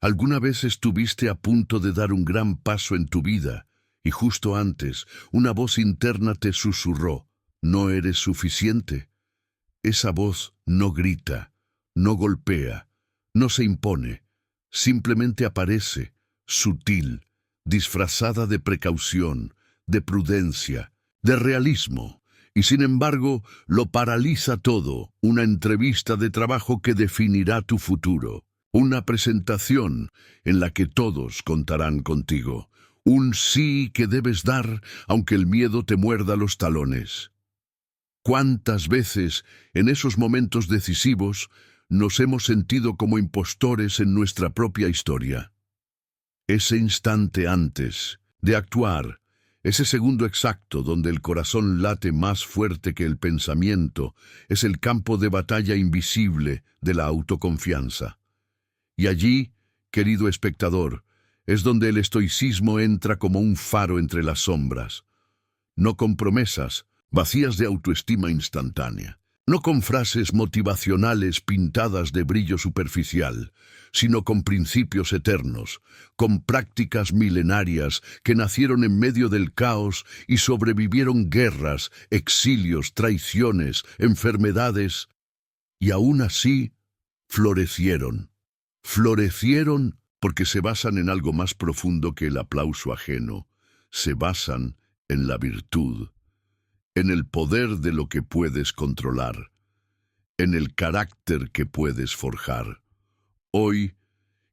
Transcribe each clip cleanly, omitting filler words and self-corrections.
¿Alguna vez estuviste a punto de dar un gran paso en tu vida y justo antes una voz interna te susurró: no eres suficiente? Esa voz no grita, no golpea, no se impone, simplemente aparece, sutil, disfrazada de precaución, de prudencia, de realismo, y sin embargo lo paraliza todo: una entrevista de trabajo que definirá tu futuro, una presentación en la que todos contarán contigo, un sí que debes dar aunque el miedo te muerda los talones. ¿Cuántas veces, en esos momentos decisivos, nos hemos sentido como impostores en nuestra propia historia? Ese instante antes de actuar, ese segundo exacto donde el corazón late más fuerte que el pensamiento, es el campo de batalla invisible de la autoconfianza. Y allí, querido espectador, es donde el estoicismo entra como un faro entre las sombras. No con promesas vacías de autoestima instantánea, no con frases motivacionales pintadas de brillo superficial, sino con principios eternos, con prácticas milenarias que nacieron en medio del caos y sobrevivieron guerras, exilios, traiciones, enfermedades, y aún así florecieron. Florecieron porque se basan en algo más profundo que el aplauso ajeno, se basan en la virtud, en el poder de lo que puedes controlar, en el carácter que puedes forjar. Hoy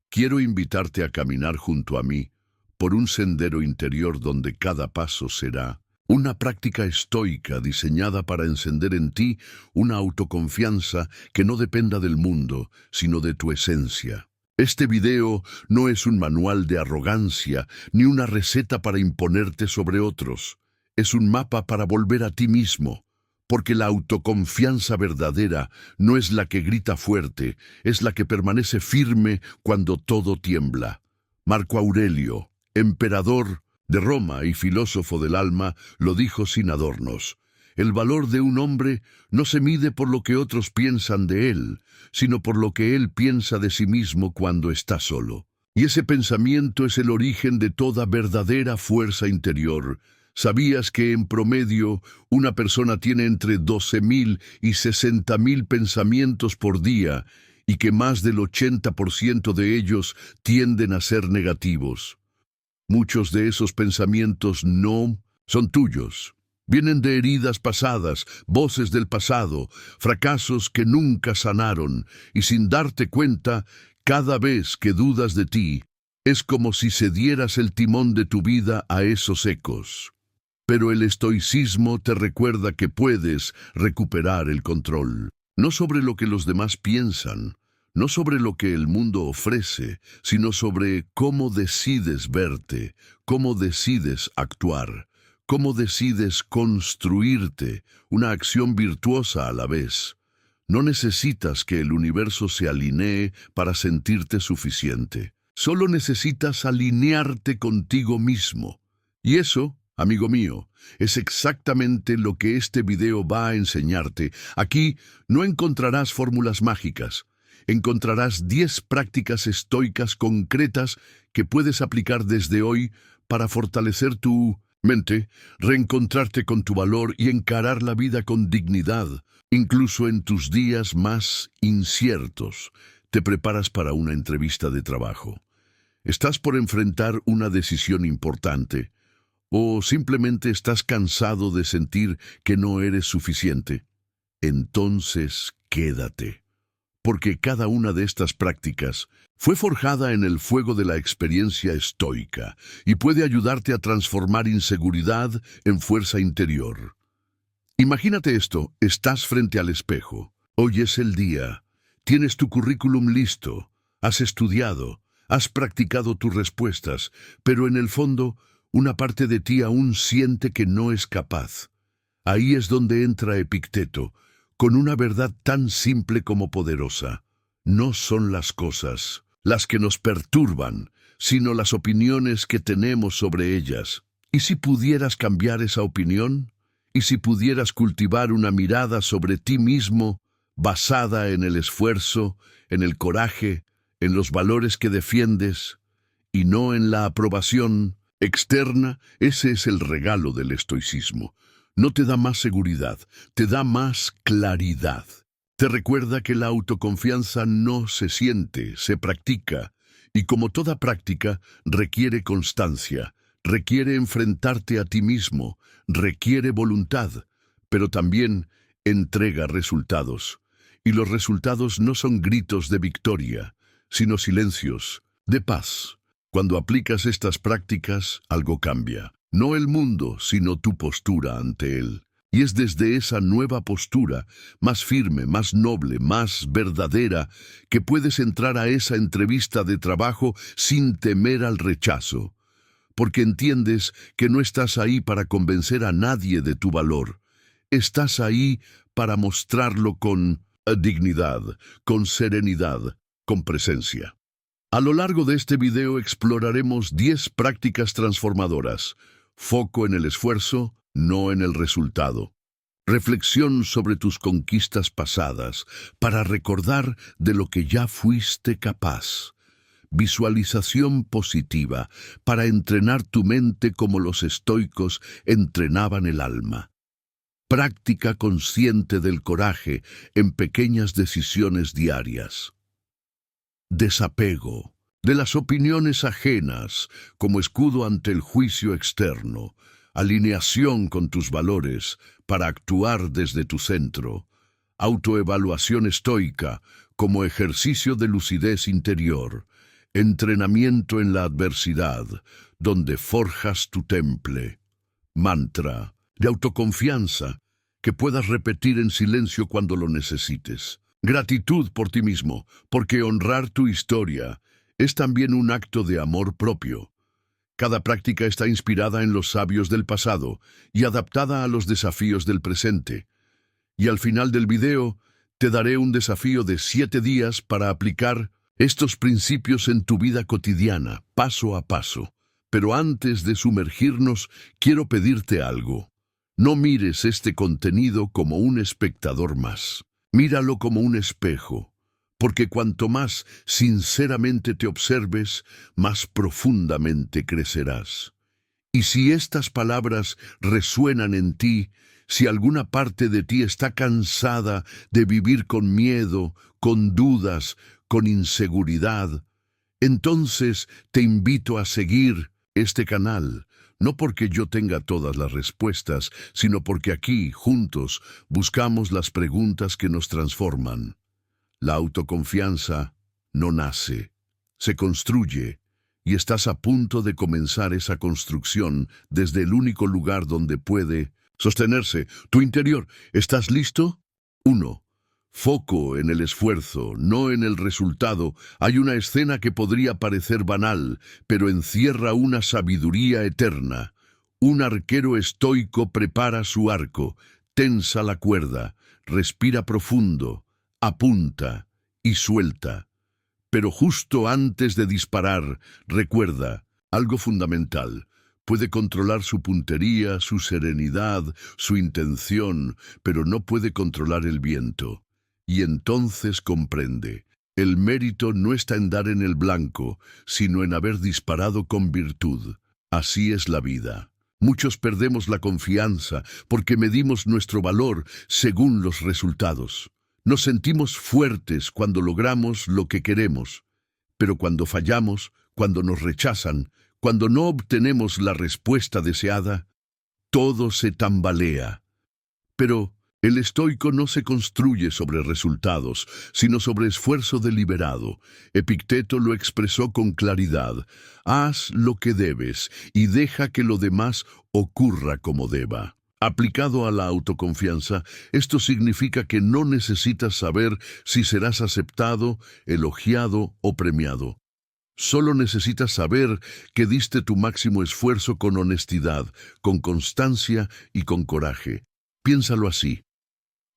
quiero invitarte a caminar junto a mí por un sendero interior donde cada paso será una práctica estoica diseñada para encender en ti una autoconfianza que no dependa del mundo, sino de tu esencia. Este video no es un manual de arrogancia ni una receta para imponerte sobre otros. Es un mapa para volver a ti mismo, porque la autoconfianza verdadera no es la que grita fuerte, es la que permanece firme cuando todo tiembla. Marco Aurelio, emperador de Roma y filósofo del alma, lo dijo sin adornos: el valor de un hombre no se mide por lo que otros piensan de él, sino por lo que él piensa de sí mismo cuando está solo. Y ese pensamiento es el origen de toda verdadera fuerza interior. ¿Sabías que en promedio una persona tiene entre 12.000 y 60.000 pensamientos por día y que más del 80% de ellos tienden a ser negativos? Muchos de esos pensamientos no son tuyos. Vienen de heridas pasadas, voces del pasado, fracasos que nunca sanaron, y sin darte cuenta, cada vez que dudas de ti, es como si cedieras el timón de tu vida a esos ecos. Pero el estoicismo te recuerda que puedes recuperar el control, no sobre lo que los demás piensan, no sobre lo que el mundo ofrece, sino sobre cómo decides verte, cómo decides actuar, cómo decides construirte, una acción virtuosa a la vez. No necesitas que el universo se alinee para sentirte suficiente. Solo necesitas alinearte contigo mismo. Y eso, amigo mío, es exactamente lo que este video va a enseñarte. Aquí no encontrarás fórmulas mágicas. Encontrarás 10 prácticas estoicas concretas que puedes aplicar desde hoy para fortalecer tu mente, reencontrarte con tu valor y encarar la vida con dignidad, incluso en tus días más inciertos. Te preparas para una entrevista de trabajo. Estás por enfrentar una decisión importante. ¿O simplemente estás cansado de sentir que no eres suficiente? Entonces quédate, porque cada una de estas prácticas fue forjada en el fuego de la experiencia estoica y puede ayudarte a transformar inseguridad en fuerza interior. Imagínate esto: estás frente al espejo, hoy es el día, tienes tu currículum listo, has estudiado, has practicado tus respuestas, pero en el fondo una parte de ti aún siente que no es capaz. Ahí es donde entra Epicteto, con una verdad tan simple como poderosa. No son las cosas las que nos perturban, sino las opiniones que tenemos sobre ellas. ¿Y si pudieras cambiar esa opinión? ¿Y si pudieras cultivar una mirada sobre ti mismo basada en el esfuerzo, en el coraje, en los valores que defiendes y no en la aprobación externa. Ese es el regalo del estoicismo. No te da más seguridad, te da más claridad. Te recuerda que la autoconfianza no se siente, se practica, y como toda práctica, requiere constancia, requiere enfrentarte a ti mismo, requiere voluntad, pero también entrega resultados. Y los resultados no son gritos de victoria, sino silencios de paz. Cuando aplicas estas prácticas, algo cambia. No el mundo, sino tu postura ante él. Y es desde esa nueva postura, más firme, más noble, más verdadera, que puedes entrar a esa entrevista de trabajo sin temer al rechazo. Porque entiendes que no estás ahí para convencer a nadie de tu valor. Estás ahí para mostrarlo con dignidad, con serenidad, con presencia. A lo largo de este video exploraremos 10 prácticas transformadoras. Foco en el esfuerzo, no en el resultado. Reflexión sobre tus conquistas pasadas para recordar de lo que ya fuiste capaz. Visualización positiva para entrenar tu mente como los estoicos entrenaban el alma. Práctica consciente del coraje en pequeñas decisiones diarias. Desapego de las opiniones ajenas como escudo ante el juicio externo. Alineación con tus valores para actuar desde tu centro. Autoevaluación estoica como ejercicio de lucidez interior. Entrenamiento en la adversidad, donde forjas tu temple. Mantra de autoconfianza que puedas repetir en silencio cuando lo necesites. Gratitud por ti mismo, porque honrar tu historia es también un acto de amor propio. Cada práctica está inspirada en los sabios del pasado y adaptada a los desafíos del presente. Y al final del video, te daré un desafío de 7 días para aplicar estos principios en tu vida cotidiana, paso a paso. Pero antes de sumergirnos, quiero pedirte algo. No mires este contenido como un espectador más. Míralo como un espejo. Porque cuanto más sinceramente te observes, más profundamente crecerás. Y si estas palabras resuenan en ti, si alguna parte de ti está cansada de vivir con miedo, con dudas, con inseguridad, entonces te invito a seguir este canal, no porque yo tenga todas las respuestas, sino porque aquí, juntos, buscamos las preguntas que nos transforman. La autoconfianza no nace, se construye, y estás a punto de comenzar esa construcción desde el único lugar donde puede sostenerse tu interior. ¿Estás listo? 1. Foco en el esfuerzo, no en el resultado. Hay una escena que podría parecer banal, pero encierra una sabiduría eterna. Un arquero estoico prepara su arco, tensa la cuerda, respira profundo, apunta y suelta. Pero justo antes de disparar, recuerda algo fundamental. Puede controlar su puntería, su serenidad, su intención, pero no puede controlar el viento. Y entonces comprende. El mérito no está en dar en el blanco, sino en haber disparado con virtud. Así es la vida. Muchos perdemos la confianza porque medimos nuestro valor según los resultados. Nos sentimos fuertes cuando logramos lo que queremos, pero cuando fallamos, cuando nos rechazan, cuando no obtenemos la respuesta deseada, todo se tambalea. Pero el estoico no se construye sobre resultados, sino sobre esfuerzo deliberado. Epicteto lo expresó con claridad. Haz lo que debes y deja que lo demás ocurra como deba. Aplicado a la autoconfianza, esto significa que no necesitas saber si serás aceptado, elogiado o premiado. Solo necesitas saber que diste tu máximo esfuerzo con honestidad, con constancia y con coraje. Piénsalo así.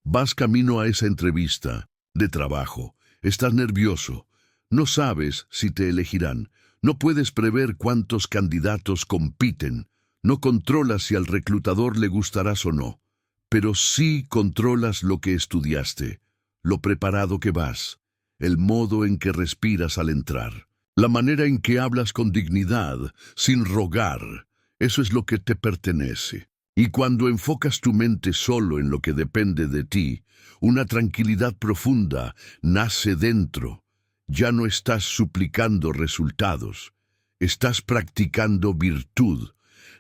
Vas camino a esa entrevista de trabajo. Estás nervioso. No sabes si te elegirán. No puedes prever cuántos candidatos compiten. No controlas si al reclutador le gustarás o no, pero sí controlas lo que estudiaste, lo preparado que vas. el modo en que respiras al entrar, la manera en que hablas con dignidad, sin rogar. Eso es lo que te pertenece. Y cuando enfocas tu mente solo en lo que depende de ti, una tranquilidad profunda nace dentro. Ya no estás suplicando resultados, estás practicando virtud.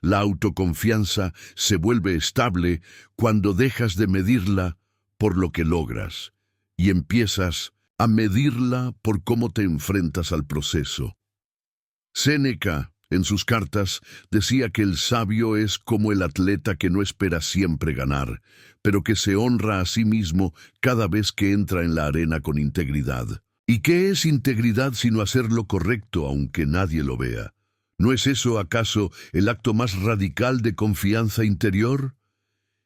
La autoconfianza se vuelve estable cuando dejas de medirla por lo que logras y empiezas a medirla por cómo te enfrentas al proceso. Séneca, en sus cartas, decía que el sabio es como el atleta que no espera siempre ganar, pero que se honra a sí mismo cada vez que entra en la arena con integridad. ¿Y qué es integridad sino hacer lo correcto aunque nadie lo vea? ¿No es eso acaso el acto más radical de confianza interior?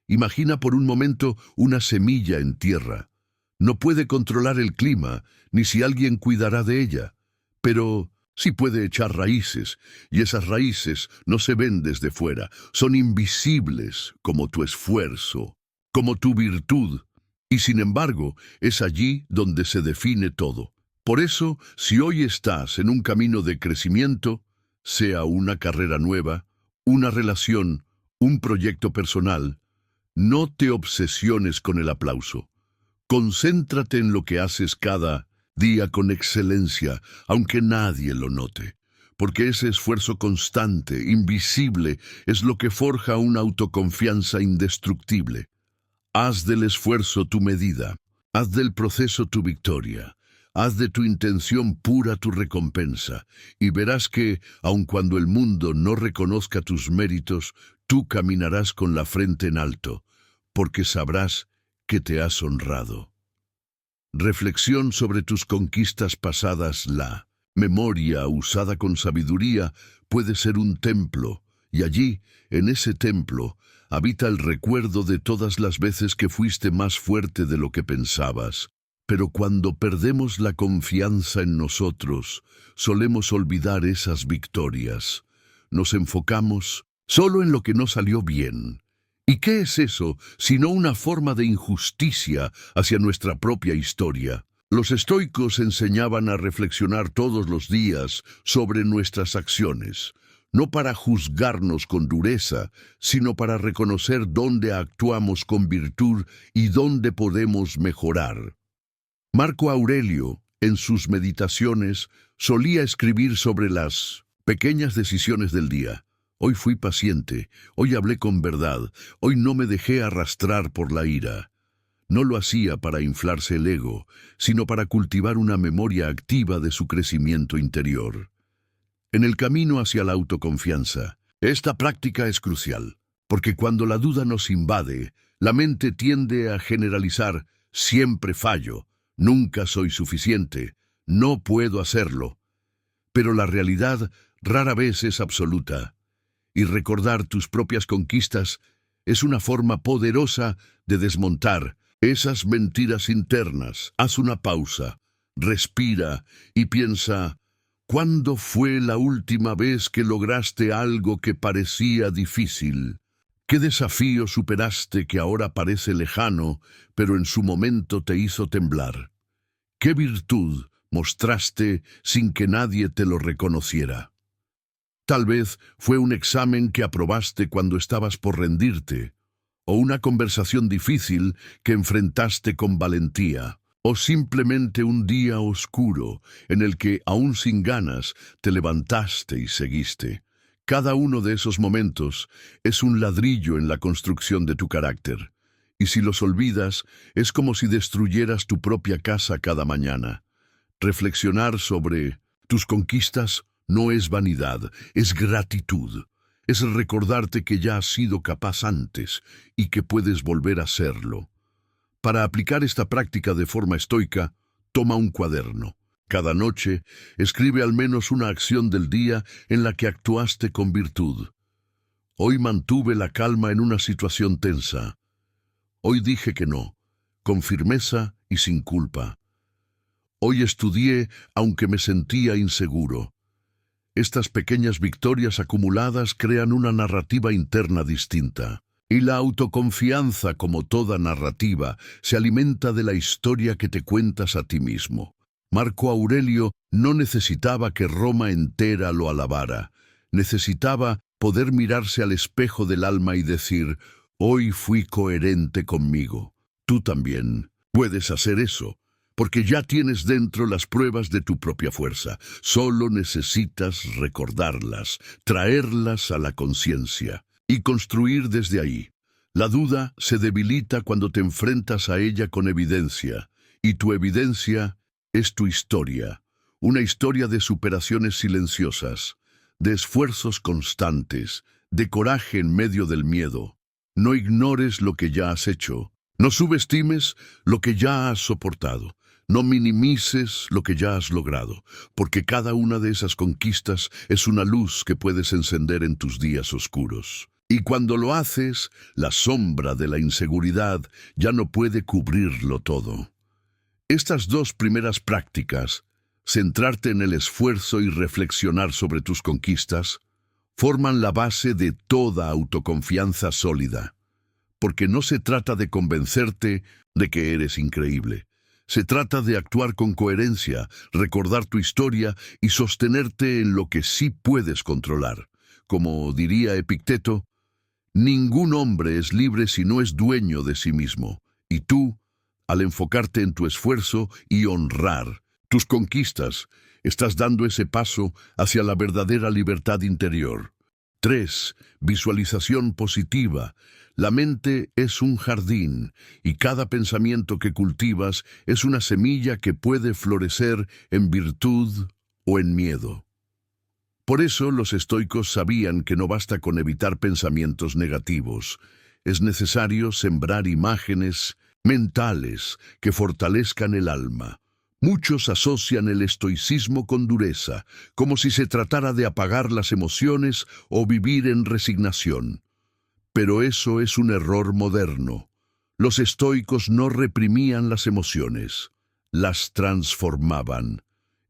Imagina por un momento una semilla en tierra. No puede controlar el clima, ni si alguien cuidará de ella, pero sí puede echar raíces, y esas raíces no se ven desde fuera, son invisibles como tu esfuerzo, como tu virtud, y sin embargo es allí donde se define todo. Por eso, si hoy estás en un camino de crecimiento, sea una carrera nueva, una relación, un proyecto personal, no te obsesiones con el aplauso. Concéntrate en lo que haces cada día con excelencia, aunque nadie lo note, porque ese esfuerzo constante, invisible, es lo que forja una autoconfianza indestructible. Haz del esfuerzo tu medida, haz del proceso tu victoria, haz de tu intención pura tu recompensa, y verás que, aun cuando el mundo no reconozca tus méritos, tú caminarás con la frente en alto, porque sabrás que te has honrado. Reflexión sobre tus conquistas pasadas. La memoria usada con sabiduría puede ser un templo, y allí, en ese templo, habita el recuerdo de todas las veces que fuiste más fuerte de lo que pensabas. Pero cuando perdemos la confianza en nosotros, solemos olvidar esas victorias. Nos enfocamos solo en lo que no salió bien. ¿Y qué es eso sino una forma de injusticia hacia nuestra propia historia? Los estoicos enseñaban a reflexionar todos los días sobre nuestras acciones, no para juzgarnos con dureza, sino para reconocer dónde actuamos con virtud y dónde podemos mejorar. Marco Aurelio, en sus meditaciones, solía escribir sobre las pequeñas decisiones del día. Hoy fui paciente, hoy hablé con verdad, hoy no me dejé arrastrar por la ira. No lo hacía para inflarse el ego, sino para cultivar una memoria activa de su crecimiento interior. En el camino hacia la autoconfianza, esta práctica es crucial, porque cuando la duda nos invade, la mente tiende a generalizar: siempre fallo, nunca soy suficiente, no puedo hacerlo. Pero la realidad rara vez es absoluta. Y recordar tus propias conquistas es una forma poderosa de desmontar esas mentiras internas. Haz una pausa, respira y piensa: ¿cuándo fue la última vez que lograste algo que parecía difícil? ¿Qué desafío superaste que ahora parece lejano, pero en su momento te hizo temblar? ¿Qué virtud mostraste sin que nadie te lo reconociera? Tal vez fue un examen que aprobaste cuando estabas por rendirte, o una conversación difícil que enfrentaste con valentía, o simplemente un día oscuro en el que, aún sin ganas, te levantaste y seguiste. Cada uno de esos momentos es un ladrillo en la construcción de tu carácter, y si los olvidas, es como si destruyeras tu propia casa cada mañana. Reflexionar sobre tus conquistas no es vanidad, es gratitud. Es recordarte que ya has sido capaz antes y que puedes volver a serlo. Para aplicar esta práctica de forma estoica, toma un cuaderno. Cada noche, escribe al menos una acción del día en la que actuaste con virtud. Hoy mantuve la calma en una situación tensa. Hoy dije que no, con firmeza y sin culpa. Hoy estudié aunque me sentía inseguro. Estas pequeñas victorias acumuladas crean una narrativa interna distinta. Y la autoconfianza, como toda narrativa, se alimenta de la historia que te cuentas a ti mismo. Marco Aurelio no necesitaba que Roma entera lo alabara. Necesitaba poder mirarse al espejo del alma y decir, hoy fui coherente conmigo. Tú también puedes hacer eso, porque ya tienes dentro las pruebas de tu propia fuerza. Solo necesitas recordarlas, traerlas a la conciencia y construir desde ahí. La duda se debilita cuando te enfrentas a ella con evidencia, y tu evidencia es tu historia, una historia de superaciones silenciosas, de esfuerzos constantes, de coraje en medio del miedo. No ignores lo que ya has hecho, no subestimes lo que ya has soportado, no minimices lo que ya has logrado, porque cada una de esas conquistas es una luz que puedes encender en tus días oscuros. Y cuando lo haces, la sombra de la inseguridad ya no puede cubrirlo todo. Estas dos primeras prácticas, centrarte en el esfuerzo y reflexionar sobre tus conquistas, forman la base de toda autoconfianza sólida. Porque no se trata de convencerte de que eres increíble. Se trata de actuar con coherencia, recordar tu historia y sostenerte en lo que sí puedes controlar. Como diría Epicteto, ningún hombre es libre si no es dueño de sí mismo. Y tú, al enfocarte en tu esfuerzo y honrar tus conquistas, estás dando ese paso hacia la verdadera libertad interior. 3. Visualización positiva. La mente es un jardín y cada pensamiento que cultivas es una semilla que puede florecer en virtud o en miedo. Por eso los estoicos sabían que no basta con evitar pensamientos negativos. Es necesario sembrar imágenes mentales que fortalezcan el alma. Muchos asocian el estoicismo con dureza, como si se tratara de apagar las emociones o vivir en resignación. Pero eso es un error moderno. Los estoicos no reprimían las emociones, las transformaban.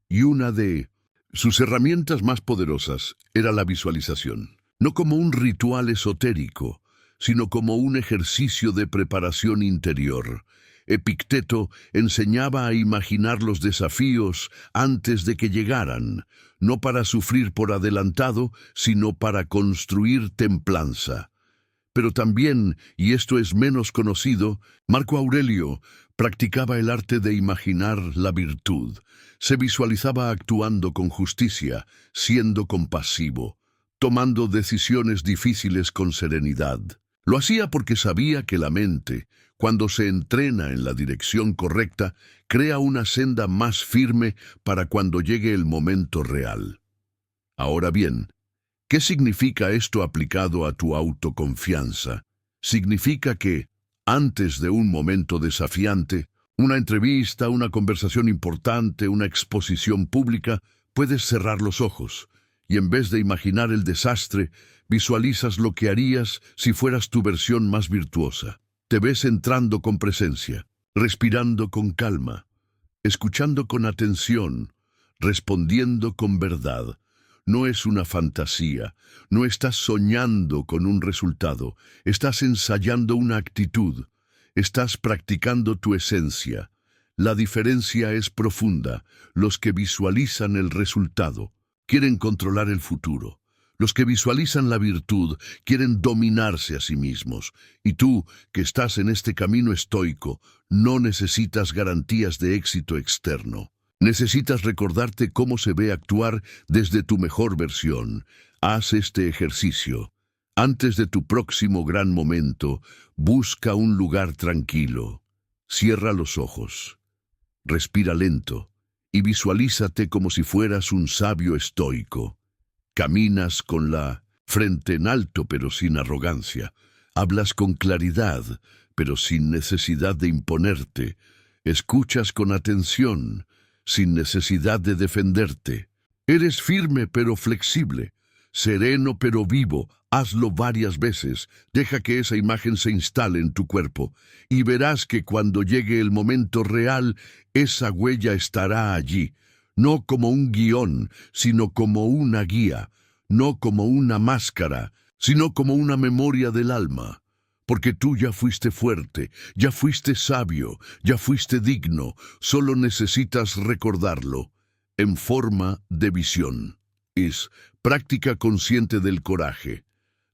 Y una de sus herramientas más poderosas era la visualización, no como un ritual esotérico, sino como un ejercicio de preparación interior. Epicteto enseñaba a imaginar los desafíos antes de que llegaran, no para sufrir por adelantado, sino para construir templanza. Pero también, y esto es menos conocido, Marco Aurelio practicaba el arte de imaginar la virtud. Se visualizaba actuando con justicia, siendo compasivo, tomando decisiones difíciles con serenidad. Lo hacía porque sabía que la mente, cuando se entrena en la dirección correcta, crea una senda más firme para cuando llegue el momento real. Ahora bien, ¿qué significa esto aplicado a tu autoconfianza? Significa que, antes de un momento desafiante, una entrevista, una conversación importante, una exposición pública, puedes cerrar los ojos y en vez de imaginar el desastre, visualizas lo que harías si fueras tu versión más virtuosa. Te ves entrando con presencia, respirando con calma, escuchando con atención, respondiendo con verdad. No es una fantasía, no estás soñando con un resultado, estás ensayando una actitud, estás practicando tu esencia. La diferencia es profunda. Los que visualizan el resultado quieren controlar el futuro. Los que visualizan la virtud quieren dominarse a sí mismos. Y tú, que estás en este camino estoico, no necesitas garantías de éxito externo. Necesitas recordarte cómo se ve actuar desde tu mejor versión. Haz este ejercicio. Antes de tu próximo gran momento, busca un lugar tranquilo. Cierra los ojos. Respira lento y visualízate como si fueras un sabio estoico. Caminas con la frente en alto pero sin arrogancia. Hablas con claridad pero sin necesidad de imponerte. Escuchas con atención sin necesidad de defenderte. Eres firme pero flexible, sereno pero vivo. Hazlo varias veces, deja que esa imagen se instale en tu cuerpo y verás que cuando llegue el momento real, esa huella estará allí, no como un guión, sino como una guía, no como una máscara, sino como una memoria del alma. porque tú ya fuiste fuerte, ya fuiste sabio, ya fuiste digno, solo necesitas recordarlo en forma de visión. Es práctica consciente del coraje.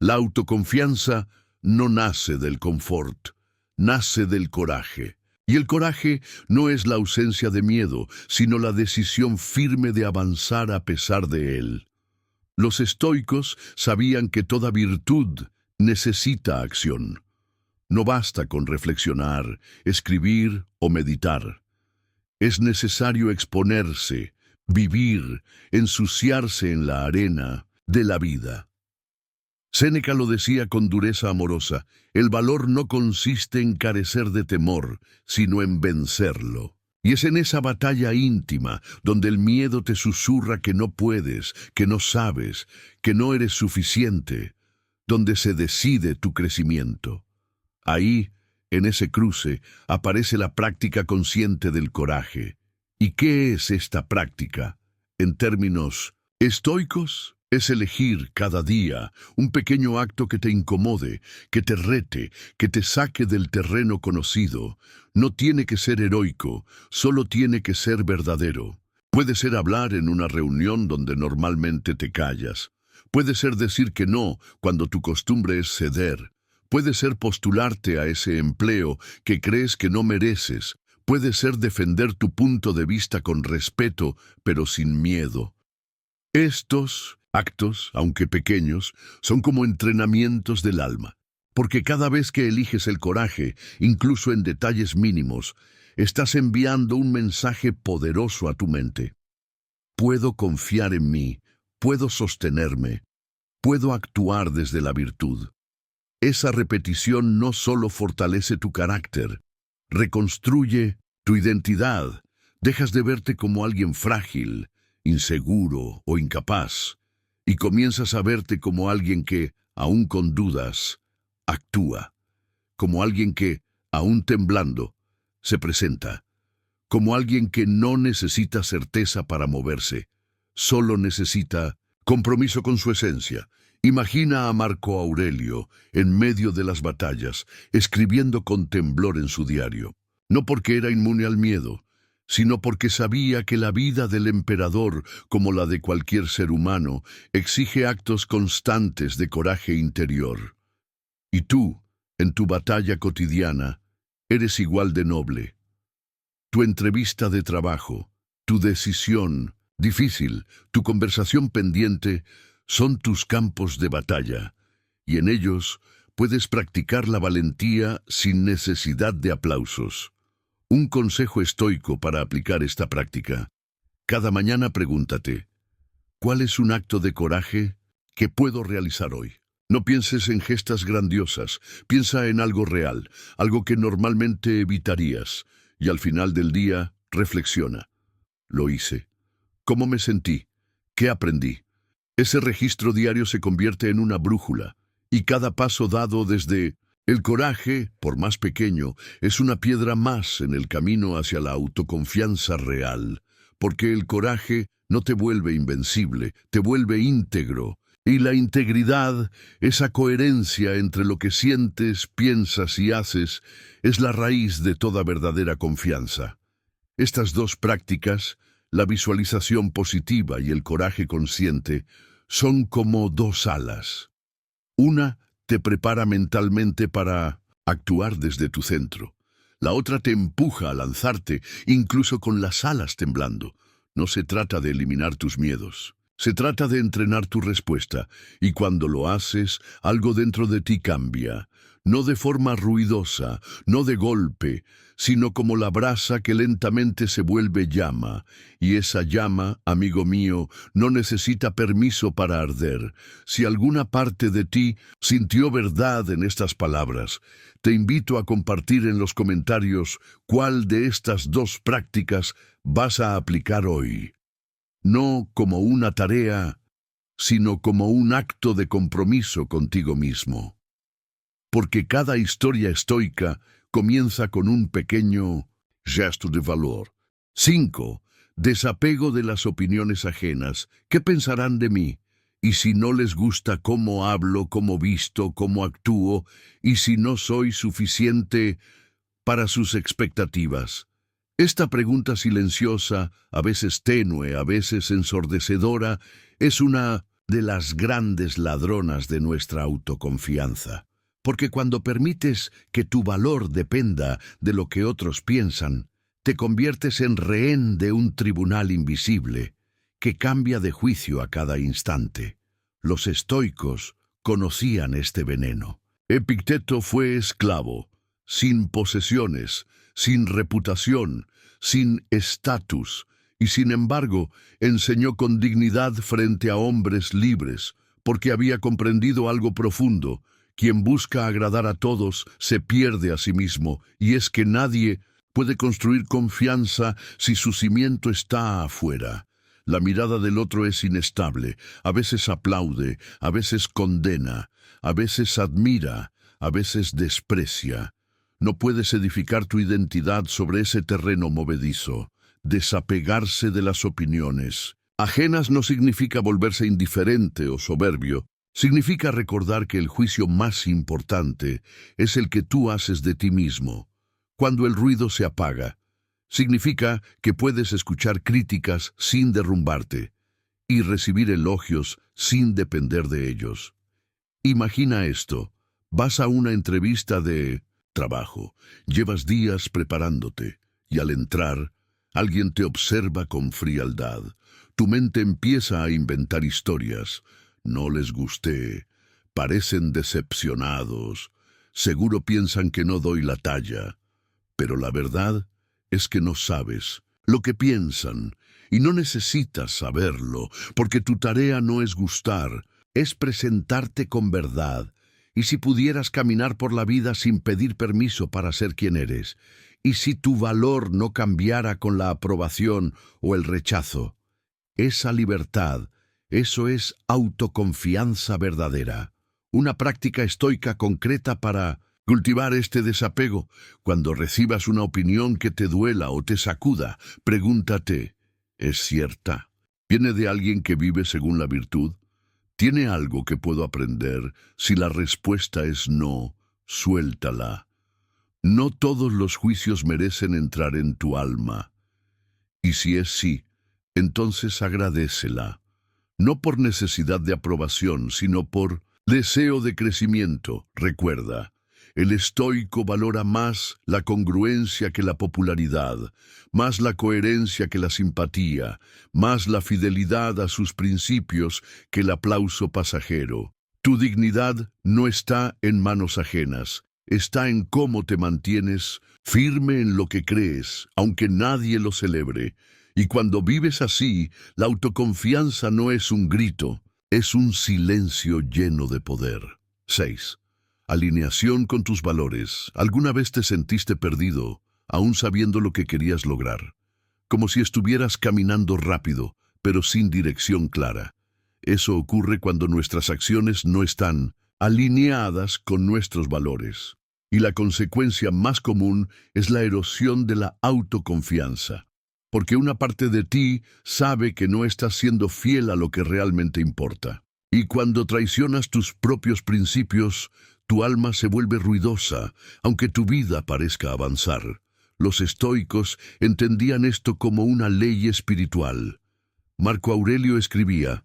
La autoconfianza no nace del confort, nace del coraje. Y el coraje no es la ausencia de miedo, sino la decisión firme de avanzar a pesar de él. Los estoicos sabían que toda virtud necesita acción. No basta con reflexionar, escribir o meditar. Es necesario exponerse, vivir, ensuciarse en la arena de la vida. Séneca lo decía con dureza amorosa: el valor no consiste en carecer de temor, sino en vencerlo. Y es en esa batalla íntima donde el miedo te susurra que no puedes, que no sabes, que no eres suficiente, donde se decide tu crecimiento. Ahí, en ese cruce, aparece la práctica consciente del coraje. ¿Y qué es esta práctica? En términos estoicos, es elegir cada día un pequeño acto que te incomode, que te rete, que te saque del terreno conocido. No tiene que ser heroico, solo tiene que ser verdadero. Puede ser hablar en una reunión donde normalmente te callas. Puede ser decir que no cuando tu costumbre es ceder. Puede ser postularte a ese empleo que crees que no mereces. Puede ser defender tu punto de vista con respeto, pero sin miedo. Estos actos, aunque pequeños, son como entrenamientos del alma, porque cada vez que eliges el coraje, incluso en detalles mínimos, estás enviando un mensaje poderoso a tu mente. Puedo confiar en mí, puedo sostenerme, puedo actuar desde la virtud. Esa repetición no solo fortalece tu carácter, reconstruye tu identidad. Dejas de verte como alguien frágil, inseguro o incapaz, y comienzas a verte como alguien que, aún con dudas, actúa, como alguien que, aún temblando, se presenta, como alguien que no necesita certeza para moverse, solo necesita compromiso con su esencia. Imagina a Marco Aurelio en medio de las batallas, escribiendo con temblor en su diario, no porque era inmune al miedo, sino porque sabía que la vida del emperador, como la de cualquier ser humano, exige actos constantes de coraje interior. Y tú, en tu batalla cotidiana, eres igual de noble. Tu entrevista de trabajo, tu decisión difícil, tu conversación pendiente, son tus campos de batalla, y en ellos puedes practicar la valentía sin necesidad de aplausos. Un consejo estoico para aplicar esta práctica: cada mañana pregúntate, ¿cuál es un acto de coraje que puedo realizar hoy? No pienses en gestas grandiosas, piensa en algo real, algo que normalmente evitarías, y al final del día reflexiona. ¿Lo hice? ¿Cómo me sentí? ¿Qué aprendí? Ese registro diario se convierte en una brújula, y cada paso dado desde el coraje, por más pequeño, es una piedra más en el camino hacia la autoconfianza real, porque el coraje no te vuelve invencible, te vuelve íntegro, y la integridad, esa coherencia entre lo que sientes, piensas y haces, es la raíz de toda verdadera confianza. Estas dos prácticas, la visualización positiva y el coraje consciente, son como dos alas. Una te prepara mentalmente para actuar desde tu centro. La otra te empuja a lanzarte, incluso con las alas temblando. No se trata de eliminar tus miedos. Se trata de entrenar tu respuesta, y cuando lo haces, algo dentro de ti cambia. No de forma ruidosa, no de golpe, sino como la brasa que lentamente se vuelve llama, y esa llama, amigo mío, no necesita permiso para arder. Si alguna parte de ti sintió verdad en estas palabras, te invito a compartir en los comentarios cuál de estas dos prácticas vas a aplicar hoy. No como una tarea, sino como un acto de compromiso contigo mismo. Porque cada historia estoica comienza con un pequeño gesto de valor. 5. Desapego de las opiniones ajenas. ¿Qué pensarán de mí? y si no les gusta cómo hablo, cómo visto, cómo actúo, y si no soy suficiente para sus expectativas. Esta pregunta silenciosa, a veces tenue, a veces ensordecedora, es una de las grandes ladronas de nuestra autoconfianza. Porque cuando permites que tu valor dependa de lo que otros piensan, te conviertes en rehén de un tribunal invisible que cambia de juicio a cada instante. Los estoicos conocían este veneno. Epicteto fue esclavo, sin posesiones, sin reputación, sin estatus, y sin embargo enseñó con dignidad frente a hombres libres, porque había comprendido algo profundo: quien busca agradar a todos se pierde a sí mismo, y es que nadie puede construir confianza si su cimiento está afuera. La mirada del otro es inestable, a veces aplaude, a veces condena, a veces admira, a veces desprecia. No puedes edificar tu identidad sobre ese terreno movedizo. Desapegarse de las opiniones ajenas no significa volverse indiferente o soberbio. Significa recordar que el juicio más importante es el que tú haces de ti mismo. Cuando el ruido se apaga, significa que puedes escuchar críticas sin derrumbarte y recibir elogios sin depender de ellos. Imagina esto: vas a una entrevista de trabajo, llevas días preparándote, y al entrar, alguien te observa con frialdad. Tu mente empieza a inventar historias. No les gusté, parecen decepcionados, seguro piensan que no doy la talla. Pero la verdad es que no sabes lo que piensan, y no necesitas saberlo, porque tu tarea no es gustar, es presentarte con verdad. Y si pudieras caminar por la vida sin pedir permiso para ser quien eres, y si tu valor no cambiara con la aprobación o el rechazo, esa libertad, eso es autoconfianza verdadera. Una práctica estoica concreta para cultivar este desapego. Cuando recibas una opinión que te duela o te sacuda, pregúntate: ¿es cierta? ¿Viene de alguien que vive según la virtud? ¿Tiene algo que puedo aprender? Si la respuesta es no, suéltala. No todos los juicios merecen entrar en tu alma. Y si es sí, entonces agradécela. No por necesidad de aprobación, sino por deseo de crecimiento. Recuerda, el estoico valora más la congruencia que la popularidad, más la coherencia que la simpatía, más la fidelidad a sus principios que el aplauso pasajero. Tu dignidad no está en manos ajenas, está en cómo te mantienes firme en lo que crees, aunque nadie lo celebre. Y cuando vives así, la autoconfianza no es un grito, es un silencio lleno de poder. 6. Alineación con tus valores. ¿Alguna vez te sentiste perdido, aún sabiendo lo que querías lograr? Como si estuvieras caminando rápido, pero sin dirección clara. Eso ocurre cuando nuestras acciones no están alineadas con nuestros valores. Y la consecuencia más común es la erosión de la autoconfianza. Porque una parte de ti sabe que no estás siendo fiel a lo que realmente importa. Y cuando traicionas tus propios principios, tu alma se vuelve ruidosa, aunque tu vida parezca avanzar. Los estoicos entendían esto como una ley espiritual. Marco Aurelio escribía: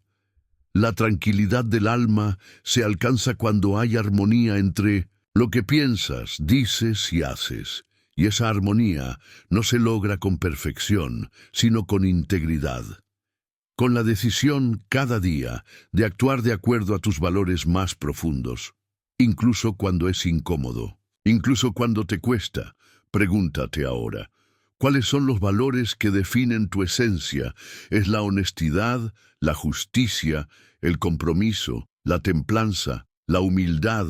la tranquilidad del alma se alcanza cuando hay armonía entre lo que piensas, dices y haces. Y esa armonía no se logra con perfección, sino con integridad. Con la decisión cada día de actuar de acuerdo a tus valores más profundos. Incluso cuando es incómodo, incluso cuando te cuesta. Pregúntate ahora: ¿cuáles son los valores que definen tu esencia? ¿Es la honestidad, la justicia, el compromiso, la templanza, la humildad?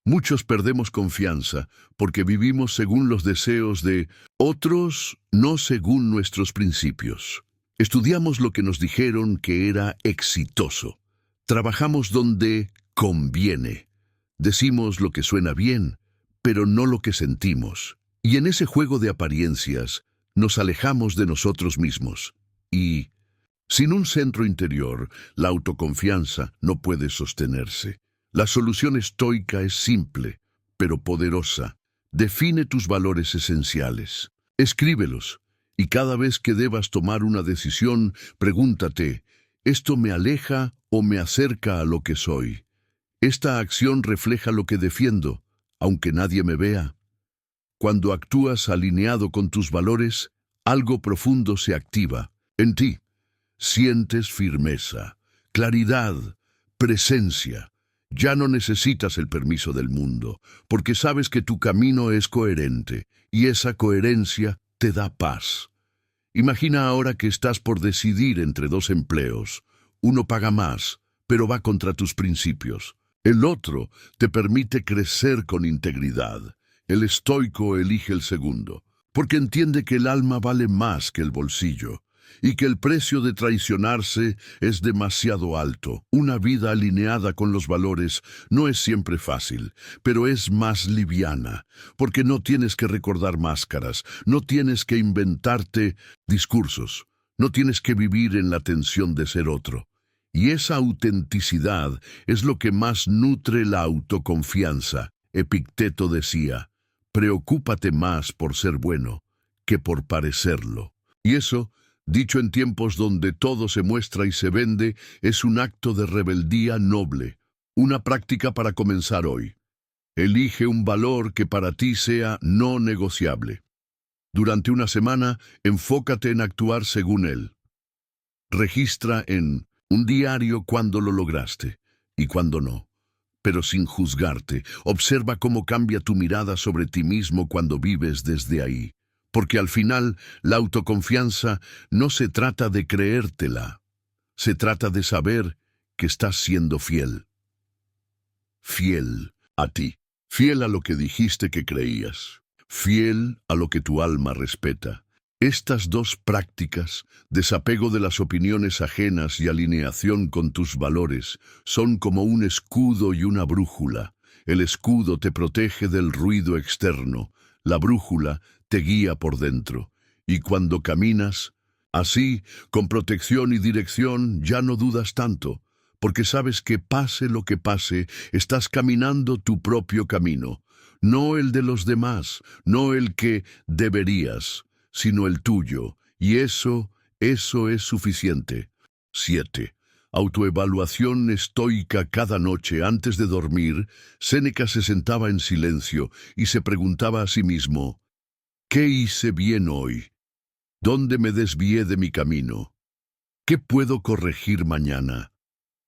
Muchos perdemos confianza porque vivimos según los deseos de otros, no según nuestros principios. Estudiamos lo que nos dijeron que era exitoso. Trabajamos donde conviene. Decimos lo que suena bien, pero no lo que sentimos. Y en ese juego de apariencias nos alejamos de nosotros mismos. Y Sin un centro interior, la autoconfianza no puede sostenerse. La solución estoica es simple, pero poderosa. Define tus valores esenciales. Escríbelos. Y cada vez que debas tomar una decisión, pregúntate, ¿esto me aleja o me acerca a lo que soy? ¿Esta acción refleja lo que defiendo, aunque nadie me vea? Cuando actúas alineado con tus valores, algo profundo se activa en ti. Sientes firmeza, claridad, presencia. Ya no necesitas el permiso del mundo, porque sabes que tu camino es coherente, y esa coherencia te da paz. Imagina ahora que estás por decidir entre dos empleos. Uno paga más, pero va contra tus principios. El otro te permite crecer con integridad. El estoico elige el segundo, porque entiende que el alma vale más que el bolsillo, y que el precio de traicionarse es demasiado alto. Una vida alineada con los valores no es siempre fácil, pero es más liviana, porque no tienes que recordar máscaras, no tienes que inventarte discursos, no tienes que vivir en la tensión de ser otro. Y esa autenticidad es lo que más nutre la autoconfianza. Epicteto decía, preocúpate más por ser bueno que por parecerlo. Y eso, dicho en tiempos donde todo se muestra y se vende, es un acto de rebeldía noble, una práctica para comenzar hoy. Elige un valor que para ti sea no negociable. Durante una semana, enfócate en actuar según él. Registra en un diario cuando lo lograste y cuando no, pero sin juzgarte. Observa cómo cambia tu mirada sobre ti mismo cuando vives desde ahí. Porque al final, la autoconfianza no se trata de creértela, se trata de saber que estás siendo fiel. Fiel a ti, fiel a lo que dijiste que creías, fiel a lo que tu alma respeta. Estas dos prácticas, desapego de las opiniones ajenas y alineación con tus valores, son como un escudo y una brújula. El escudo te protege del ruido externo, la brújula te guía por dentro. Y cuando caminas, así, con protección y dirección, ya no dudas tanto, porque sabes que pase lo que pase, estás caminando tu propio camino, no el de los demás, no el que deberías, sino el tuyo, y eso es suficiente. 7. Autoevaluación estoica. Cada noche antes de dormir, Séneca se sentaba en silencio y se preguntaba a sí mismo, ¿qué hice bien hoy? ¿Dónde me desvié de mi camino? ¿Qué puedo corregir mañana?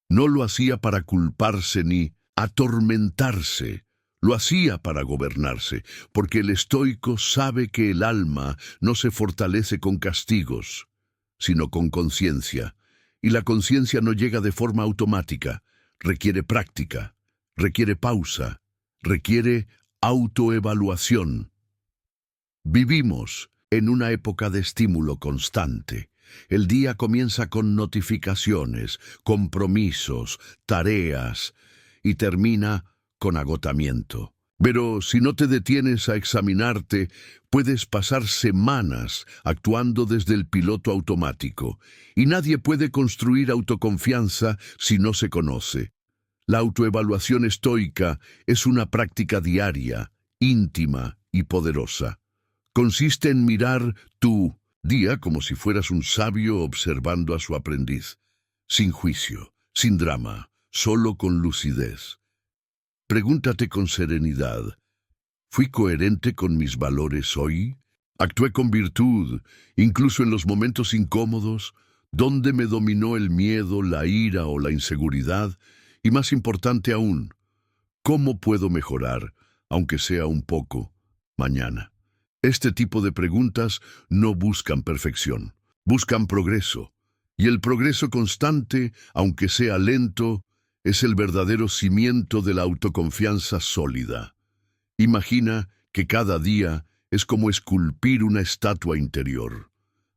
No lo hacía para culparse ni atormentarse. Lo hacía para gobernarse, porque el estoico sabe que el alma no se fortalece con castigos, sino con conciencia. Y la conciencia no llega de forma automática, requiere práctica, requiere pausa, requiere autoevaluación. Vivimos en una época de estímulo constante. El día comienza con notificaciones, compromisos, tareas, y termina con agotamiento. Pero si no te detienes a examinarte, puedes pasar semanas actuando desde el piloto automático, y nadie puede construir autoconfianza si no se conoce. La autoevaluación estoica es una práctica diaria, íntima y poderosa. Consiste en mirar tu día como si fueras un sabio observando a su aprendiz, sin juicio, sin drama, solo con lucidez. Pregúntate con serenidad, ¿fui coherente con mis valores hoy? ¿Actué con virtud, incluso en los momentos incómodos, donde me dominó el miedo, la ira o la inseguridad? Y más importante aún, ¿cómo puedo mejorar, aunque sea un poco, mañana? Este tipo de preguntas no buscan perfección, buscan progreso. Y el progreso constante, aunque sea lento, es el verdadero cimiento de la autoconfianza sólida. Imagina que cada día es como esculpir una estatua interior.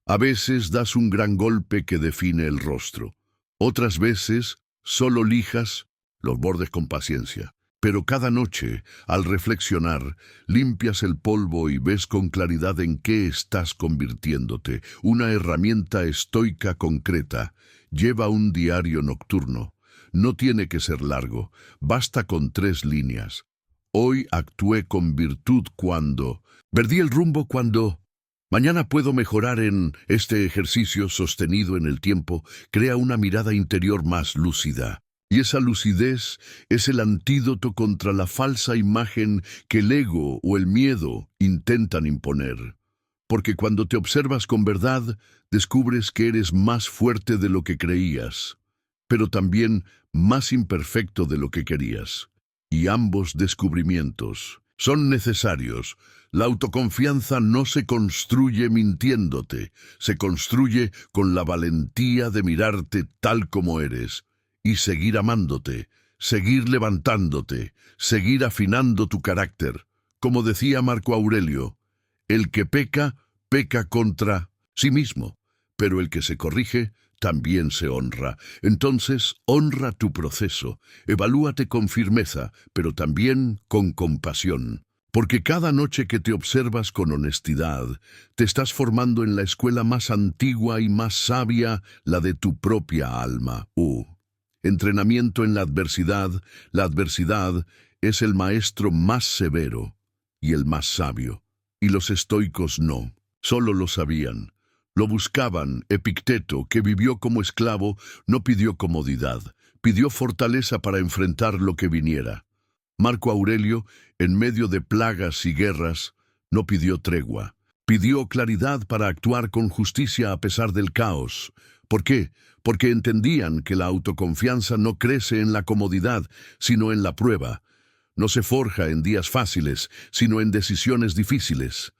A veces das un gran golpe que define el rostro. Otras veces solo lijas los bordes con paciencia. Pero cada noche, al reflexionar, limpias el polvo y ves con claridad en qué estás convirtiéndote. Una herramienta estoica concreta. Lleva un diario nocturno. No tiene que ser largo, basta con 3 líneas. Hoy actué con virtud cuando... Perdí el rumbo cuando... Mañana puedo mejorar en... Este ejercicio sostenido en el tiempo crea una mirada interior más lúcida. Y esa lucidez es el antídoto contra la falsa imagen que el ego o el miedo intentan imponer. Porque cuando te observas con verdad, descubres que eres más fuerte de lo que creías, pero también más imperfecto de lo que querías. Y ambos descubrimientos son necesarios. La autoconfianza no se construye mintiéndote, se construye con la valentía de mirarte tal como eres y seguir amándote, seguir levantándote, seguir afinando tu carácter. Como decía Marco Aurelio, el que peca, peca contra sí mismo, pero el que se corrige, también se honra. Entonces, honra tu proceso, evalúate con firmeza, pero también con compasión. Porque cada noche que te observas con honestidad, te estás formando en la escuela más antigua y más sabia, la de tu propia alma. Entrenamiento en la adversidad. La adversidad es el maestro más severo y el más sabio. Y los estoicos no, solo lo sabían. Lo buscaban. Epicteto, que vivió como esclavo, no pidió comodidad, pidió fortaleza para enfrentar lo que viniera. Marco Aurelio, en medio de plagas y guerras, no pidió tregua. Pidió claridad para actuar con justicia a pesar del caos. ¿Por qué? Porque entendían que la autoconfianza no crece en la comodidad, sino en la prueba. No se forja en días fáciles, sino en decisiones difíciles.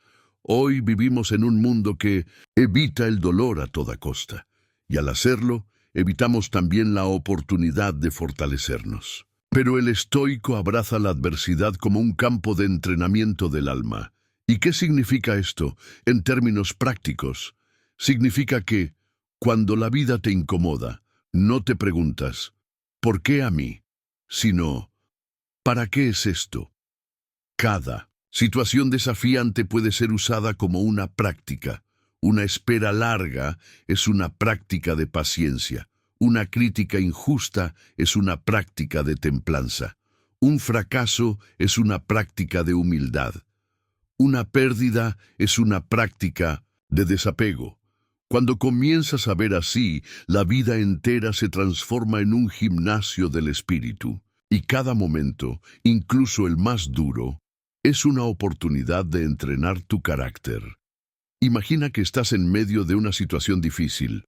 Hoy vivimos en un mundo que evita el dolor a toda costa, y al hacerlo, evitamos también la oportunidad de fortalecernos. Pero el estoico abraza la adversidad como un campo de entrenamiento del alma. ¿Y qué significa esto en términos prácticos? Significa que, cuando la vida te incomoda, no te preguntas, ¿por qué a mí? Sino, ¿para qué es esto? Cada situación desafiante puede ser usada como una práctica. Una espera larga es una práctica de paciencia. Una crítica injusta es una práctica de templanza. Un fracaso es una práctica de humildad. Una pérdida es una práctica de desapego. Cuando comienzas a ver así, la vida entera se transforma en un gimnasio del espíritu. Y cada momento, incluso el más duro, es una oportunidad de entrenar tu carácter. Imagina que estás en medio de una situación difícil,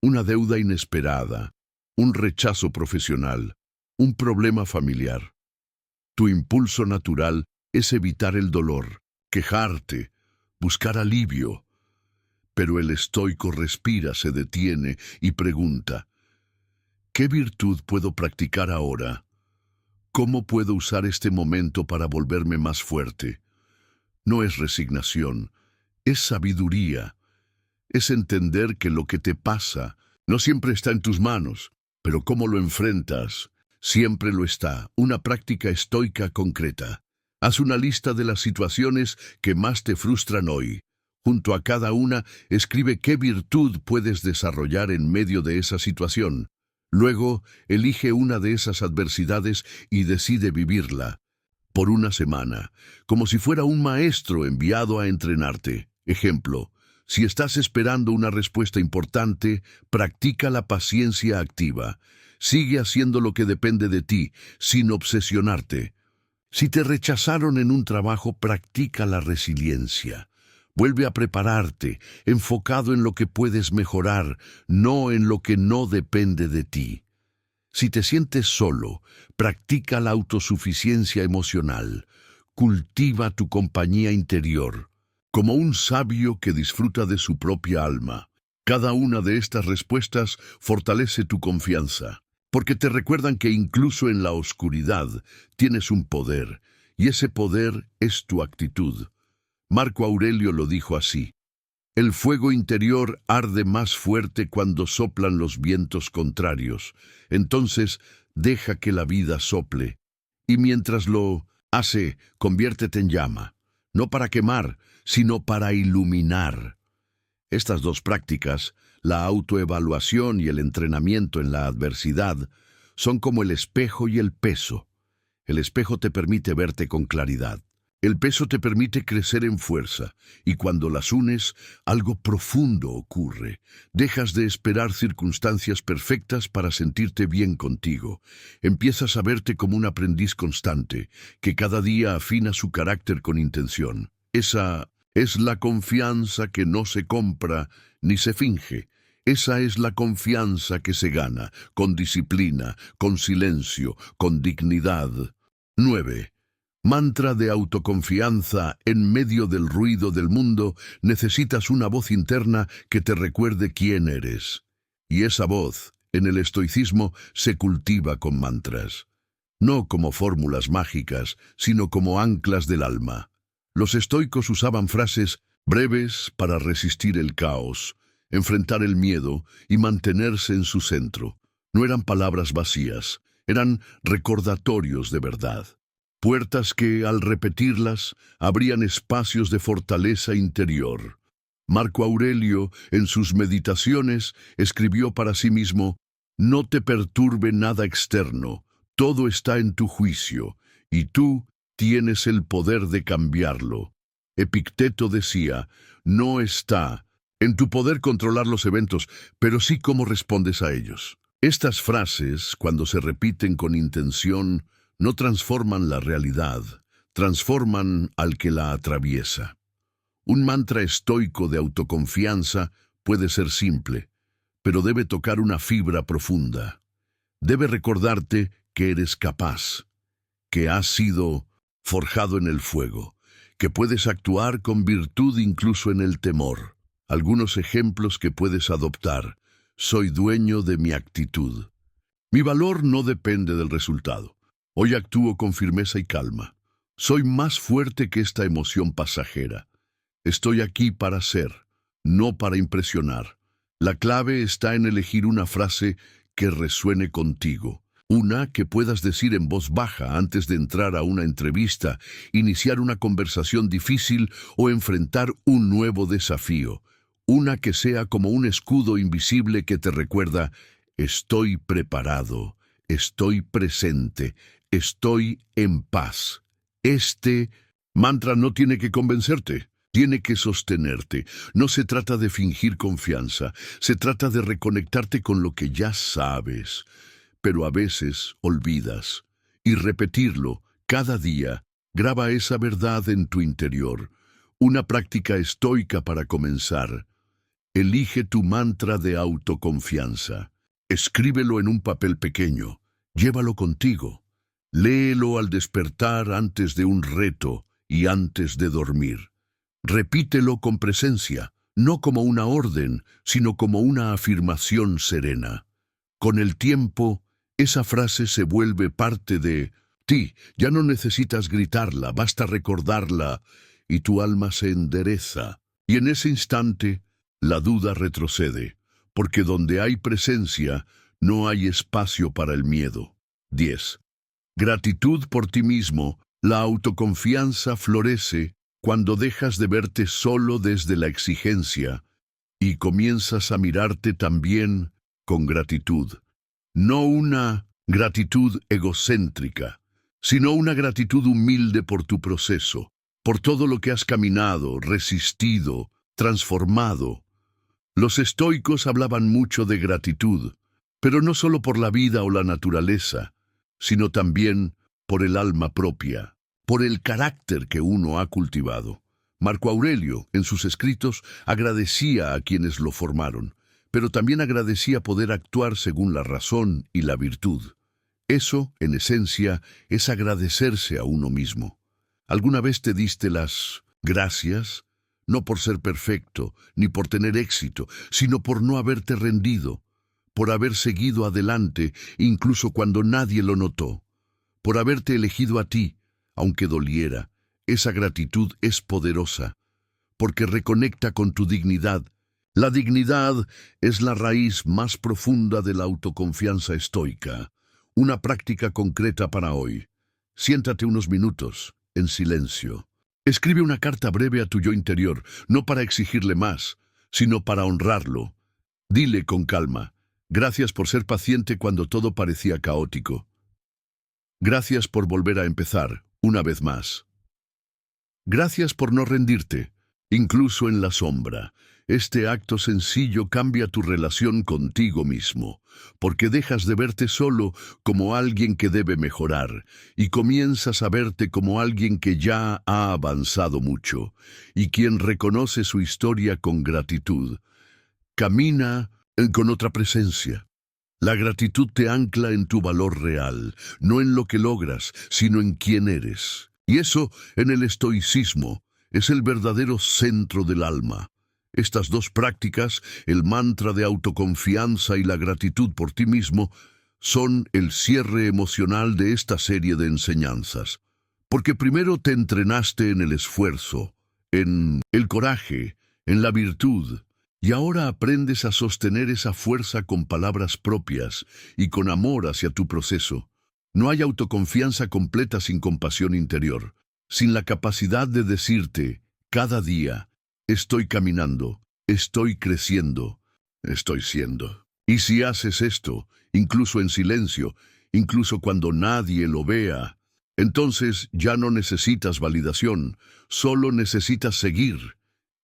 una deuda inesperada, un rechazo profesional, un problema familiar. Tu impulso natural es evitar el dolor, quejarte, buscar alivio. Pero el estoico respira, se detiene y pregunta, ¿qué virtud puedo practicar ahora? ¿Cómo puedo usar este momento para volverme más fuerte? No es resignación, es sabiduría. Es entender que lo que te pasa no siempre está en tus manos, pero cómo lo enfrentas, siempre lo está. Una práctica estoica concreta. Haz una lista de las situaciones que más te frustran hoy. Junto a cada una, escribe qué virtud puedes desarrollar en medio de esa situación. Luego, elige una de esas adversidades y decide vivirla. Por una semana, como si fuera un maestro enviado a entrenarte. Ejemplo, si estás esperando una respuesta importante, practica la paciencia activa. Sigue haciendo lo que depende de ti, sin obsesionarte. Si te rechazaron en un trabajo, practica la resiliencia. Vuelve a prepararte, enfocado en lo que puedes mejorar, no en lo que no depende de ti. Si te sientes solo, practica la autosuficiencia emocional. Cultiva tu compañía interior. Como un sabio que disfruta de su propia alma. Cada una de estas respuestas fortalece tu confianza, porque te recuerdan que incluso en la oscuridad tienes un poder, y ese poder es tu actitud. Marco Aurelio lo dijo así: el fuego interior arde más fuerte cuando soplan los vientos contrarios. Entonces, deja que la vida sople, Y mientras lo hace, conviértete en llama, no para quemar, sino para iluminar. Estas dos prácticas, la autoevaluación y el entrenamiento en la adversidad, son como el espejo y el peso. El espejo te permite verte con claridad. El peso te permite crecer en fuerza, y cuando las unes, algo profundo ocurre. Dejas de esperar circunstancias perfectas para sentirte bien contigo. Empiezas a verte como un aprendiz constante, que cada día afina su carácter con intención. Esa es la confianza que no se compra ni se finge. Esa es la confianza que se gana, con disciplina, con silencio, con dignidad. 9. Mantra de autoconfianza. En medio del ruido del mundo, necesitas una voz interna que te recuerde quién eres. Y esa voz, en el estoicismo, se cultiva con mantras. No como fórmulas mágicas, sino como anclas del alma. Los estoicos usaban frases breves para resistir el caos, enfrentar el miedo y mantenerse en su centro. No eran palabras vacías, eran recordatorios de verdad. Puertas que, al repetirlas, abrían espacios de fortaleza interior. Marco Aurelio, en sus meditaciones, escribió para sí mismo: «No te perturbe nada externo, todo está en tu juicio, y tú tienes el poder de cambiarlo». Epicteto decía: «No está en tu poder controlar los eventos, pero sí cómo respondes a ellos». Estas frases, cuando se repiten con intención, no transforman la realidad, transforman al que la atraviesa. Un mantra estoico de autoconfianza puede ser simple, pero debe tocar una fibra profunda. Debe recordarte que eres capaz, que has sido forjado en el fuego, que puedes actuar con virtud incluso en el temor. Algunos ejemplos que puedes adoptar. Soy dueño de mi actitud. Mi valor no depende del resultado. Hoy actúo con firmeza y calma. Soy más fuerte que esta emoción pasajera. Estoy aquí para ser, no para impresionar. La clave está en elegir una frase que resuene contigo. Una que puedas decir en voz baja antes de entrar a una entrevista, iniciar una conversación difícil o enfrentar un nuevo desafío. Una que sea como un escudo invisible que te recuerda: estoy preparado, estoy presente, estoy en paz. Este mantra no tiene que convencerte, tiene que sostenerte. No se trata de fingir confianza, se trata de reconectarte con lo que ya sabes, pero a veces olvidas. Y repetirlo cada día, graba esa verdad en tu interior. Una práctica estoica para comenzar. Elige tu mantra de autoconfianza. Escríbelo en un papel pequeño. Llévalo contigo. Léelo al despertar, antes de un reto y antes de dormir. Repítelo con presencia, no como una orden, sino como una afirmación serena. Con el tiempo, esa frase se vuelve parte de ti. Ya no necesitas gritarla, basta recordarla y tu alma se endereza. Y en ese instante, la duda retrocede, porque donde hay presencia, no hay espacio para el miedo. 10. Gratitud por ti mismo. La autoconfianza florece cuando dejas de verte solo desde la exigencia y comienzas a mirarte también con gratitud. No una gratitud egocéntrica, sino una gratitud humilde por tu proceso, por todo lo que has caminado, resistido, transformado. Los estoicos hablaban mucho de gratitud, pero no solo por la vida o la naturaleza, sino también por el alma propia, por el carácter que uno ha cultivado. Marco Aurelio, en sus escritos, agradecía a quienes lo formaron, pero también agradecía poder actuar según la razón y la virtud. Eso, en esencia, es agradecerse a uno mismo. ¿Alguna vez te diste las gracias? No por ser perfecto, ni por tener éxito, sino por no haberte rendido, por haber seguido adelante incluso cuando nadie lo notó, por haberte elegido a ti, aunque doliera. Esa gratitud es poderosa, porque reconecta con tu dignidad. La dignidad es la raíz más profunda de la autoconfianza estoica. Una práctica concreta para hoy. Siéntate unos minutos, en silencio. Escribe una carta breve a tu yo interior, no para exigirle más, sino para honrarlo. Dile con calma: gracias por ser paciente cuando todo parecía caótico. Gracias por volver a empezar, una vez más. Gracias por no rendirte, incluso en la sombra. Este acto sencillo cambia tu relación contigo mismo, porque dejas de verte solo como alguien que debe mejorar y comienzas a verte como alguien que ya ha avanzado mucho y quien reconoce su historia con gratitud. Camina con otra presencia. La gratitud te ancla en tu valor real, no en lo que logras, sino en quién eres. Y eso, en el estoicismo, es el verdadero centro del alma. Estas dos prácticas, el mantra de autoconfianza y la gratitud por ti mismo, son el cierre emocional de esta serie de enseñanzas. Porque primero te entrenaste en el esfuerzo, en el coraje, en la virtud, y ahora aprendes a sostener esa fuerza con palabras propias y con amor hacia tu proceso. No hay autoconfianza completa sin compasión interior, sin la capacidad de decirte, cada día, estoy caminando, estoy creciendo, estoy siendo. Y si haces esto, incluso en silencio, incluso cuando nadie lo vea, entonces ya no necesitas validación, solo necesitas seguir.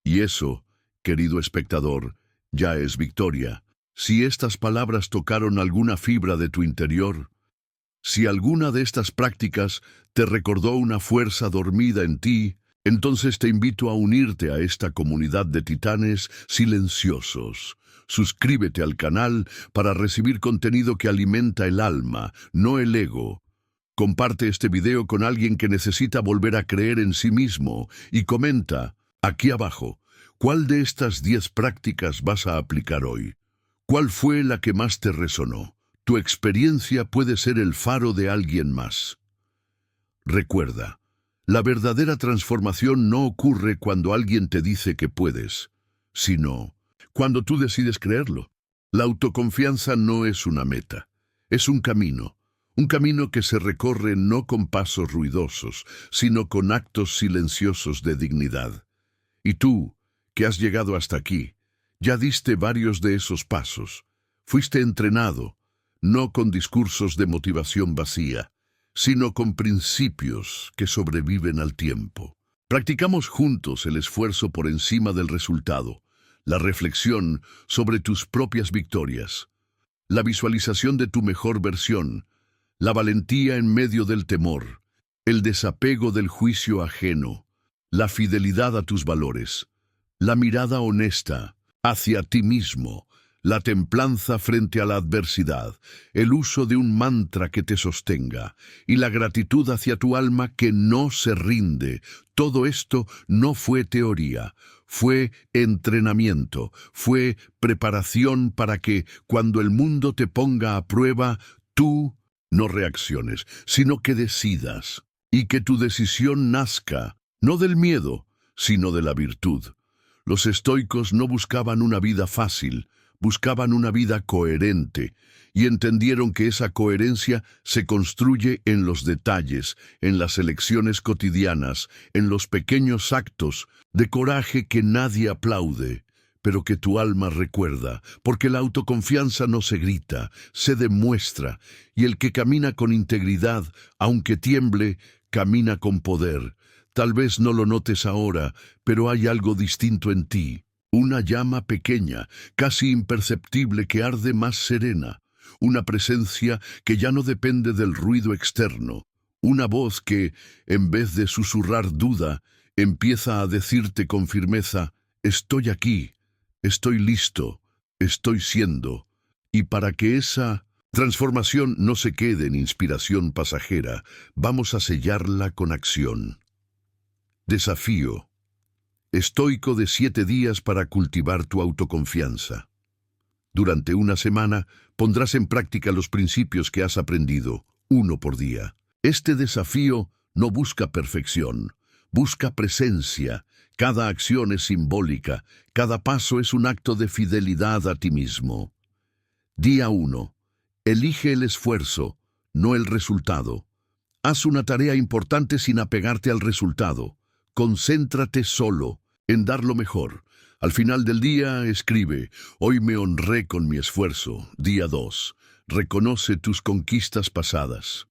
Y eso, querido espectador, ya es victoria. Si estas palabras tocaron alguna fibra de tu interior, si alguna de estas prácticas te recordó una fuerza dormida en ti, entonces te invito a unirte a esta comunidad de titanes silenciosos. Suscríbete al canal para recibir contenido que alimenta el alma, no el ego. Comparte este video con alguien que necesita volver a creer en sí mismo y comenta, aquí abajo, ¿cuál de estas 10 prácticas vas a aplicar hoy? ¿Cuál fue la que más te resonó? Tu experiencia puede ser el faro de alguien más. Recuerda, la verdadera transformación no ocurre cuando alguien te dice que puedes, sino cuando tú decides creerlo. La autoconfianza no es una meta, es un camino que se recorre no con pasos ruidosos, sino con actos silenciosos de dignidad. Y tú, que has llegado hasta aquí, ya diste varios de esos pasos. Fuiste entrenado, no con discursos de motivación vacía, sino con principios que sobreviven al tiempo. Practicamos juntos el esfuerzo por encima del resultado, la reflexión sobre tus propias victorias, la visualización de tu mejor versión, la valentía en medio del temor, el desapego del juicio ajeno, la fidelidad a tus valores, la mirada honesta hacia ti mismo, la templanza frente a la adversidad, el uso de un mantra que te sostenga y la gratitud hacia tu alma que no se rinde. Todo esto no fue teoría, fue entrenamiento, fue preparación para que, cuando el mundo te ponga a prueba, tú no reacciones, sino que decidas, y que tu decisión nazca, no del miedo, sino de la virtud. Los estoicos no buscaban una vida fácil, buscaban una vida coherente, y entendieron que esa coherencia se construye en los detalles, en las elecciones cotidianas, en los pequeños actos de coraje que nadie aplaude, pero que tu alma recuerda, porque la autoconfianza no se grita, se demuestra, y el que camina con integridad, aunque tiemble, camina con poder. Tal vez no lo notes ahora, pero hay algo distinto en ti. Una llama pequeña, casi imperceptible, que arde más serena. Una presencia que ya no depende del ruido externo. Una voz que, en vez de susurrar duda, empieza a decirte con firmeza: estoy aquí, estoy listo, estoy siendo. Y para que esa transformación no se quede en inspiración pasajera, vamos a sellarla con acción. Desafío estoico de 7 días para cultivar tu autoconfianza. Durante una semana pondrás en práctica los principios que has aprendido, uno por día. Este desafío no busca perfección, busca presencia. Cada acción es simbólica, cada paso es un acto de fidelidad a ti mismo. Día 1. Elige el esfuerzo, no el resultado. Haz una tarea importante sin apegarte al resultado. Concéntrate solo en dar lo mejor. Al final del día, escribe: hoy me honré con mi esfuerzo. Día 2. Reconoce tus conquistas pasadas.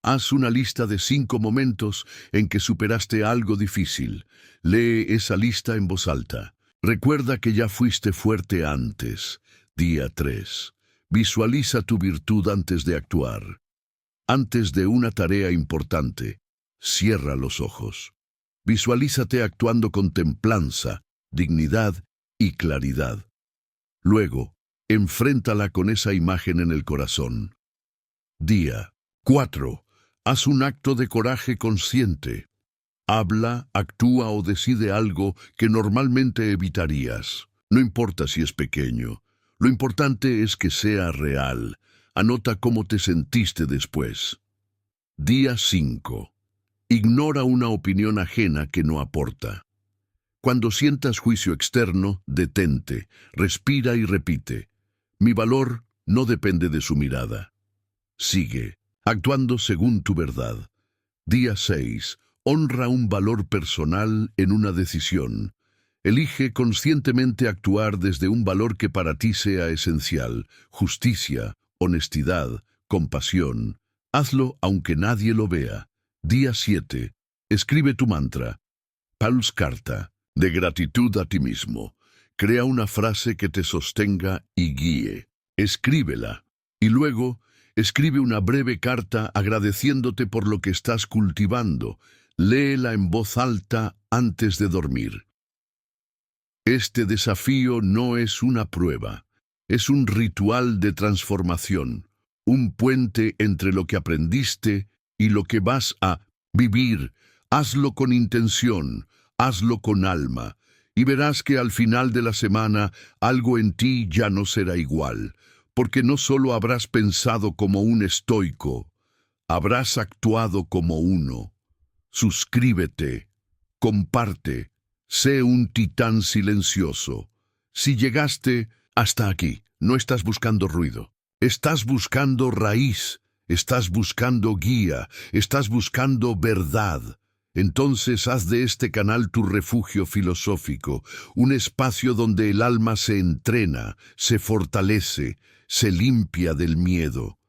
Haz una lista de 5 momentos en que superaste algo difícil. Lee esa lista en voz alta. Recuerda que ya fuiste fuerte antes. Día 3. Visualiza tu virtud antes de actuar. Antes de una tarea importante, cierra los ojos. Visualízate actuando con templanza, dignidad y claridad. Luego, enfréntala con esa imagen en el corazón. Día 4. Haz un acto de coraje consciente. Habla, actúa o decide algo que normalmente evitarías. No importa si es pequeño. Lo importante es que sea real. Anota cómo te sentiste después. Día 5. Ignora una opinión ajena que no aporta. Cuando sientas juicio externo, detente, respira y repite: mi valor no depende de su mirada. Sigue, actuando según tu verdad. Día 6. Honra un valor personal en una decisión. Elige conscientemente actuar desde un valor que para ti sea esencial: justicia, honestidad, compasión. Hazlo aunque nadie lo vea. Día 7. Escribe tu mantra. Paul's Carta, de gratitud a ti mismo. Crea una frase que te sostenga y guíe. Escríbela. Y luego, escribe una breve carta agradeciéndote por lo que estás cultivando. Léela en voz alta antes de dormir. Este desafío no es una prueba. Es un ritual de transformación, un puente entre lo que aprendiste y lo que vas a vivir. Hazlo con intención, hazlo con alma, y verás que al final de la semana algo en ti ya no será igual, porque no solo habrás pensado como un estoico, habrás actuado como uno. Suscríbete, comparte, sé un titán silencioso. Si llegaste hasta aquí, no estás buscando ruido. Estás buscando raíz, estás buscando guía, estás buscando verdad. Entonces haz de este canal tu refugio filosófico, un espacio donde el alma se entrena, se fortalece, se limpia del miedo.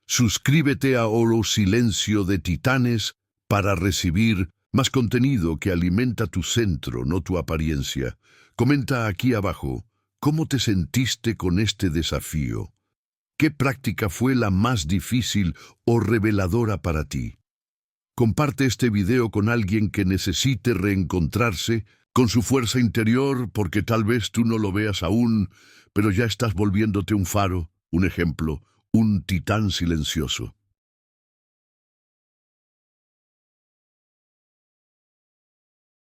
Suscríbete a Oro Silencio de Titanes para recibir más contenido que alimenta tu centro, no tu apariencia. Comenta aquí abajo cómo te sentiste con este desafío. ¿Qué práctica fue la más difícil o reveladora para ti? Comparte este video con alguien que necesite reencontrarse con su fuerza interior, porque tal vez tú no lo veas aún, pero ya estás volviéndote un faro, un ejemplo, un titán silencioso.